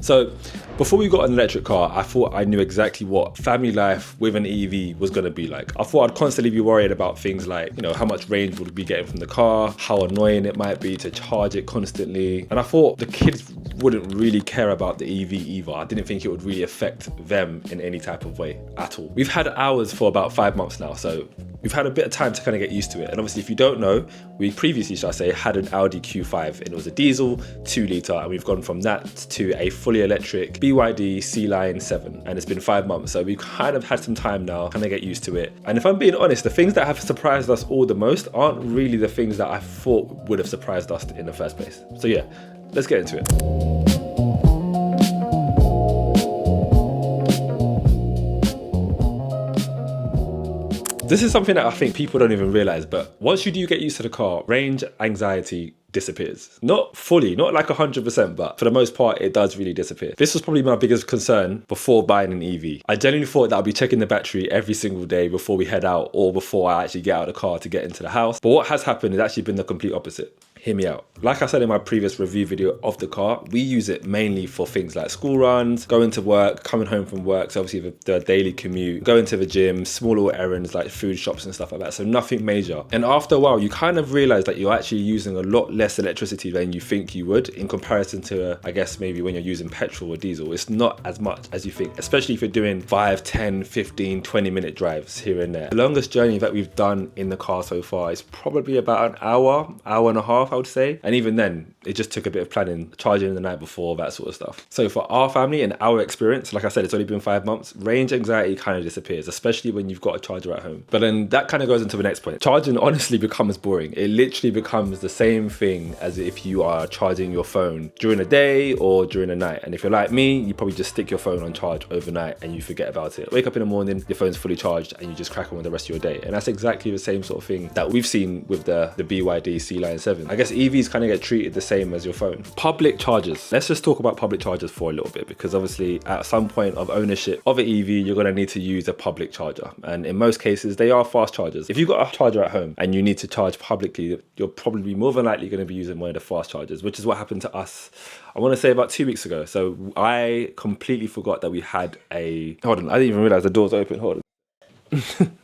So before we got an electric car, I thought I knew exactly what family life with an EV was going to be like. I thought I'd constantly be worried about things like, you know, how much range would we be getting from the car, how annoying it might be to charge it constantly. And I thought the kids wouldn't really care about the EV either. I didn't think it would really affect them in any type of way at all. We've had ours for about 5 months now, so we've had a bit of time to kind of get used to it. And obviously, if you don't know, we previously, should I say, had an Audi Q5 and it was a diesel 2 litre, and we've gone from that to a fully electric BYD Sealion 7, and it's been 5 months, so we've kind of had some time now kind of get used to it. And if I'm being honest, the things that have surprised us all the most aren't really the things that I thought would have surprised us in the first place. So yeah, let's get into it. This is something that I think people don't even realize, but once you do get used to the car, range anxiety disappears. Not fully, not like 100%, but for the most part, it does really disappear. This was probably my biggest concern before buying an EV. I genuinely thought that I'd be checking the battery every single day before we head out or before I actually get out of the car to get into the house. But what has happened has actually been the complete opposite. Hear me out. Like I said in my previous review video of the car, we use it mainly for things like school runs, going to work, coming home from work, so obviously the daily commute, going to the gym, small little errands like food shops and stuff like that, so nothing major. And after a while, you kind of realize that you're actually using a lot less electricity than you think you would in comparison to, I guess, maybe when you're using petrol or diesel. It's not as much as you think, especially if you're doing 5, 10, 15, 20-minute drives here and there. The longest journey that we've done in the car so far is probably about an hour and a half, I would say. And even then, it just took a bit of planning, charging the night before, that sort of stuff. So for our family and our experience, like I said, it's only been 5 months, range anxiety kind of disappears, especially when you've got a charger at home. But then that kind of goes into the next point. Charging honestly becomes boring. It literally becomes the same thing as if you are charging your phone during the day or during the night. And if you're like me, you probably just stick your phone on charge overnight and you forget about it. Wake up in the morning, your phone's fully charged and you just crack on with the rest of your day. And that's exactly the same sort of thing that we've seen with the BYD Sealion 7. I guess EVs kind of get treated the same as your phone. Public chargers. Let's just talk about public chargers for a little bit, because obviously at some point of ownership of an EV, you're going to need to use a public charger. And in most cases, they are fast chargers. If you've got a charger at home and you need to charge publicly, you're probably more than likely going to be using one of the fast chargers, which is what happened to us, I want to say about 2 weeks ago. So I completely forgot that we had a... Hold on, I didn't even realize the door's open. Hold on.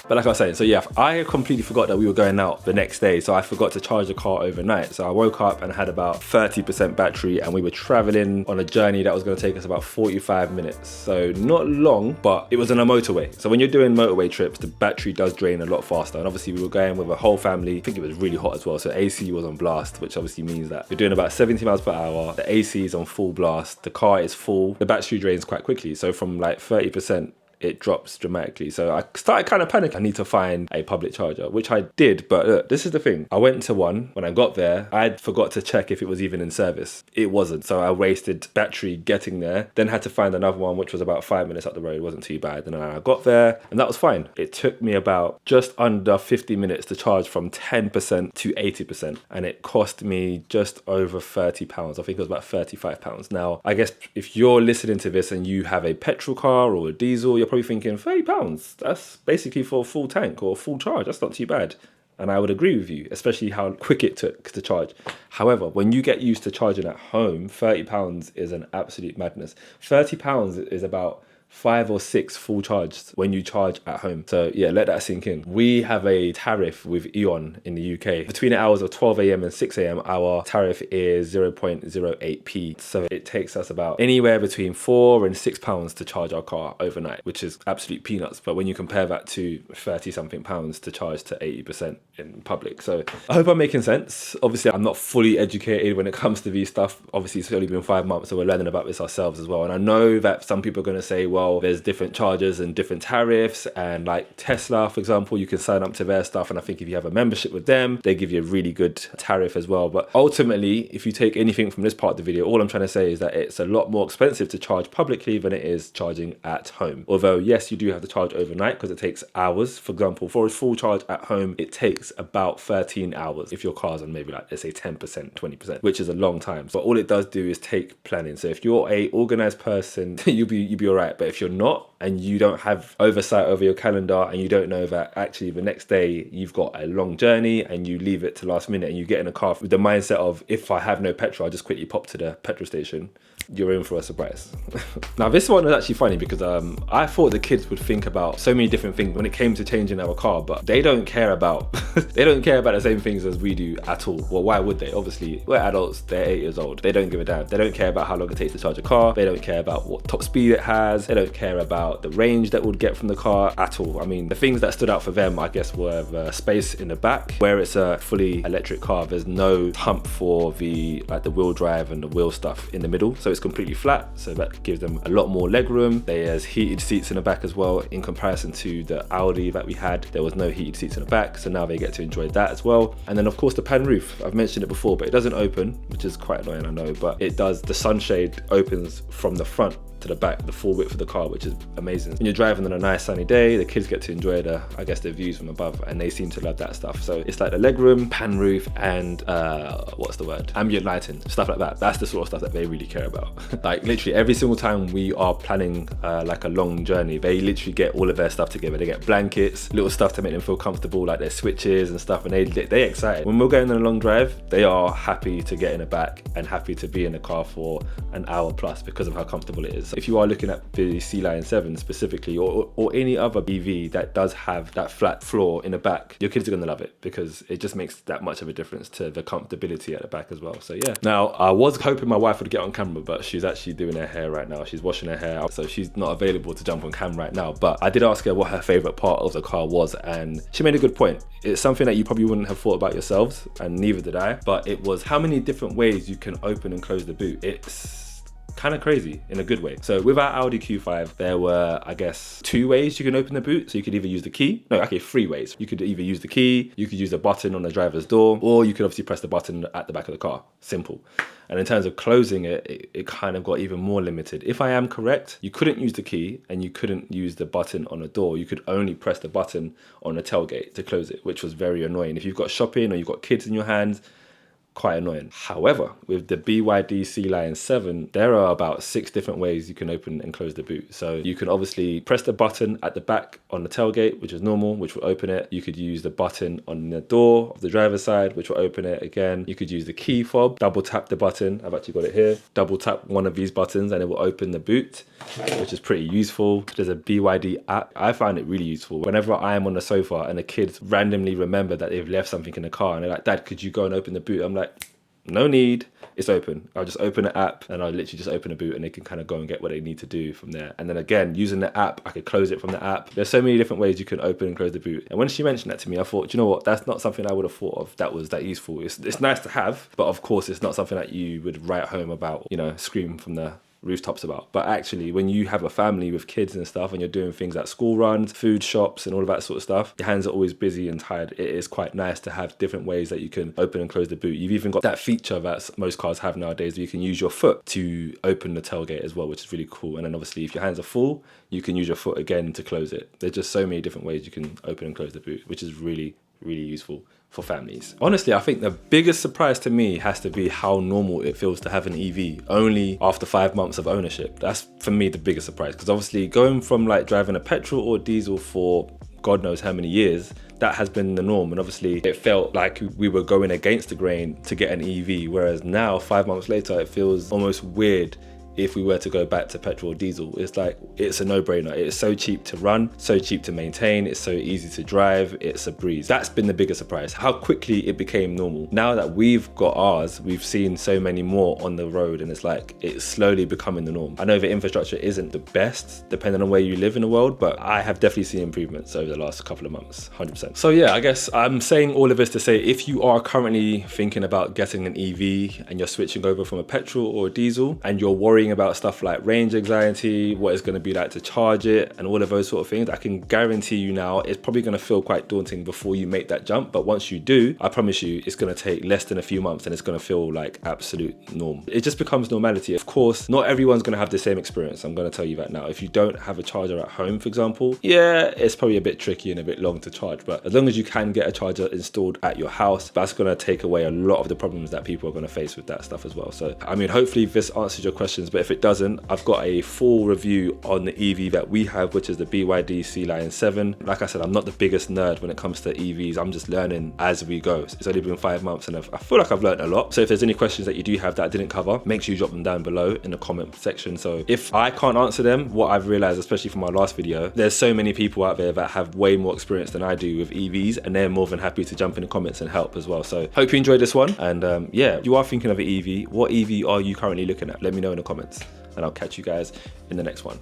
But like I was saying, so yeah, I completely forgot that we were going out the next day. So I forgot to charge the car overnight. So I woke up and had about 30% battery, and we were traveling on a journey that was going to take us about 45 minutes. So not long, but it was on a motorway. So when you're doing motorway trips, the battery does drain a lot faster. And obviously we were going with a whole family. I think it was really hot as well. So AC was on blast, which obviously means that you're doing about 70 miles per hour. The AC is on full blast. The car is full. The battery drains quite quickly. So from like 30%, it drops dramatically. So I started kind of panicking. I need to find a public charger, which I did. But look, this is the thing. I went to one. When I got there, I forgot to check if it was even in service. It wasn't. So I wasted battery getting there. Then had to find another one, which was about 5 minutes up the road. It wasn't too bad. And I got there and that was fine. It took me about just under 50 minutes to charge from 10% to 80%. And it cost me just over £30. I think it was about £35. Now, I guess if you're listening to this and you have a petrol car or a diesel, you're probably thinking £30, that's basically for a full tank or a full charge. That's not too bad. And I would agree with you, especially how quick it took to charge. However, when you get used to charging at home, £30 is an absolute madness. £30 is about 5 or 6 full charges when you charge at home. So yeah, let that sink in. We have a tariff with E.ON in the UK. Between the hours of 12 a.m. and 6 a.m, our tariff is 0.08p. So it takes us about anywhere between £4 and £6 to charge our car overnight, which is absolute peanuts. But when you compare that to 30 something pounds to charge to 80% in public. So I hope I'm making sense. Obviously, I'm not fully educated when it comes to these stuff. Obviously, it's only been 5 months, so we're learning about this ourselves as well. And I know that some people are going to say, well, there's different charges and different tariffs, and like Tesla, for example, you can sign up to their stuff, and I think if you have a membership with them, they give you a really good tariff as well. But ultimately, if you take anything from this part of the video, all I'm trying to say is that it's a lot more expensive to charge publicly than it is charging at home. Although yes, you do have to charge overnight because it takes hours. For example, for a full charge at home, it takes about 13 hours if your car's on maybe like, let's say 10%, 20%, which is a long time. But all it does do is take planning. So if you're a organized person, you'll be all right. But if you're not, and you don't have oversight over your calendar, and you don't know that actually the next day you've got a long journey and you leave it to last minute, and you get in a car with the mindset of, if I have no petrol, I'll just quickly pop to the petrol station, you're in for a surprise. Now this one was actually funny because I thought the kids would think about so many different things when it came to changing our car, but they don't care about they don't care about the same things as we do at all. Well, why would they? Obviously, we're adults, they're 8 years old. They don't give a damn. They don't care about how long it takes to charge a car. They don't care about what top speed it has. They don't care about the range that we'll get from the car at all. I mean, the things that stood out for them, I guess, were the space in the back. Where it's a fully electric car, there's no hump for the wheel drive and the wheel stuff in the middle, so it's completely flat, so that gives them a lot more leg room. There's heated seats in the back as well. In comparison to the Audi that we had, there was no heated seats in the back, so now they get to enjoy that as well. And then of course the pan roof, I've mentioned it before, but it doesn't open, which is quite annoying, I know, but it does. The sunshade opens from the front to the back, the full width of the car, which is amazing. When you're driving on a nice sunny day, the kids get to enjoy the views from above, and they seem to love that stuff. So it's like the legroom, pan roof, and ambient lighting, stuff like that. That's the sort of stuff that they really care about. Like literally every single time we are planning like a long journey, they literally get all of their stuff together. They get blankets, little stuff to make them feel comfortable, like their switches and stuff, and they're excited. When we're going on a long drive, they are happy to get in the back and happy to be in the car for an hour plus because of how comfortable it is. If you are looking at the Sealion 7 specifically, or any other EV that does have that flat floor in the back, your kids are going to love it because it just makes that much of a difference to the comfortability at the back as well. So yeah. Now, I was hoping my wife would get on camera, but she's actually doing her hair right now. She's washing her hair out, so she's not available to jump on camera right now. But I did ask her what her favorite part of the car was, and she made a good point. It's something that you probably wouldn't have thought about yourselves, and neither did I, but it was how many different ways you can open and close the boot. It's kind of crazy in a good way. So with our Audi Q5, there were, I guess, 2 ways you can open the boot. So you could either use the key, 3 ways. You could either use the key, you could use the button on the driver's door, or you could obviously press the button at the back of the car. Simple. And in terms of closing it, it kind of got even more limited. If I am correct, you couldn't use the key and you couldn't use the button on the door. You could only press the button on the tailgate to close it, which was very annoying. If you've got shopping or you've got kids in your hands, quite annoying. However, with the BYD Sealion 7, there are about 6 different ways you can open and close the boot. So you can obviously press the button at the back on the tailgate, which is normal, which will open it. You could use the button on the door of the driver's side, which will open it again. You could use the key fob, double tap the button. I've actually got it here. Double tap one of these buttons and it will open the boot, which is pretty useful. There's a BYD app. I find it really useful. Whenever I am on the sofa and the kids randomly remember that they've left something in the car and they're like, "Dad, could you go and open the boot?" I'm like, no need, it's open. I'll just open the app and I'll literally just open the boot and they can kind of go and get what they need to do from there. And then again, using the app, I could close it from the app. There's so many different ways you can open and close the boot. And when she mentioned that to me, I thought, you know what, that's not something I would have thought of that was that useful. It's nice to have, but of course it's not something that you would write home about, scream from the rooftops about. But actually, when you have a family with kids and stuff and you're doing things like school runs, food shops and all of that sort of stuff, your hands are always busy and tired. It is quite nice to have different ways that you can open and close the boot. You've even got that feature that most cars have nowadays where you can use your foot to open the tailgate as well, which is really cool. And then obviously if your hands are full, you can use your foot again to close it. There's just so many different ways you can open and close the boot, which is really, really useful for families. Honestly, I think the biggest surprise to me has to be how normal it feels to have an EV only after 5 months of ownership. That's for me the biggest surprise, because obviously going from like driving a petrol or diesel for God knows how many years, that has been the norm. And obviously it felt like we were going against the grain to get an EV, whereas now 5 months later it feels almost weird if we were to go back to petrol or diesel. It's like, it's a no-brainer. It's so cheap to run, so cheap to maintain, it's so easy to drive, it's a breeze. That's been the biggest surprise, how quickly it became normal. Now that we've got ours, we've seen so many more on the road, and it's like, it's slowly becoming the norm. I know the infrastructure isn't the best, depending on where you live in the world, but I have definitely seen improvements over the last couple of months, 100%. So yeah, I guess I'm saying all of this to say, if you are currently thinking about getting an EV and you're switching over from a petrol or a diesel, and you're worried about stuff like range anxiety, what it's going to be like to charge it and all of those sort of things, I can guarantee you now it's probably going to feel quite daunting before you make that jump. But once you do, I promise you it's going to take less than a few months and it's going to feel like absolute norm. It just becomes normality. Of course, not everyone's going to have the same experience. I'm going to tell you that now. If you don't have a charger at home, for example, yeah, it's probably a bit tricky and a bit long to charge. But as long as you can get a charger installed at your house, that's going to take away a lot of the problems that people are going to face with that stuff as well. So, I mean, hopefully this answers your questions but if it doesn't, I've got a full review on the EV that we have, which is the BYD Sealion 7. Like I said, I'm not the biggest nerd when it comes to EVs. I'm just learning as we go. It's only been 5 months and I feel like I've learned a lot. So if there's any questions that you do have that I didn't cover, make sure you drop them down below in the comment section. So if I can't answer them, what I've realized, especially from my last video, there's so many people out there that have way more experience than I do with EVs, and they're more than happy to jump in the comments and help as well. So hope you enjoyed this one. And yeah, if you are thinking of an EV, what EV are you currently looking at? Let me know in the comments, and I'll catch you guys in the next one.